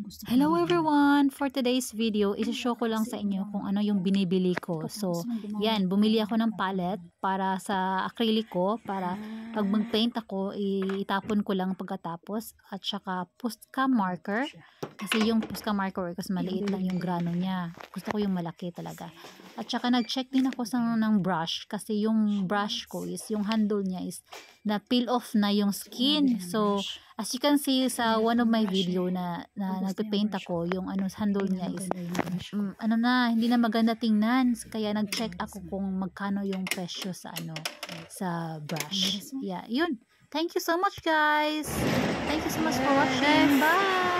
Hello everyone! For today's video, isi-show ko lang sa inyo kung ano yung binibili ko. So, yan, bumili ako ng palette para sa acrylic ko, para pag mag-paint ako, itapon ko lang pagkatapos. At saka Posca marker, kasi yung Posca marker kasi maliit lang yung grano niya. Gusto ko yung malaki talaga. At saka nag-check din ako ng brush, kasi yung brush ko is, yung handle niya is na peel off na yung skin. So, as you can see sa one of my video na nagpe-paint ako, yung handle niya is hindi na maganda tingnan, kaya nag-check ako kung magkano yung presyo sa sa brush. Yeah, yun. Thank you so much guys. Thank you so much for watching. Bye.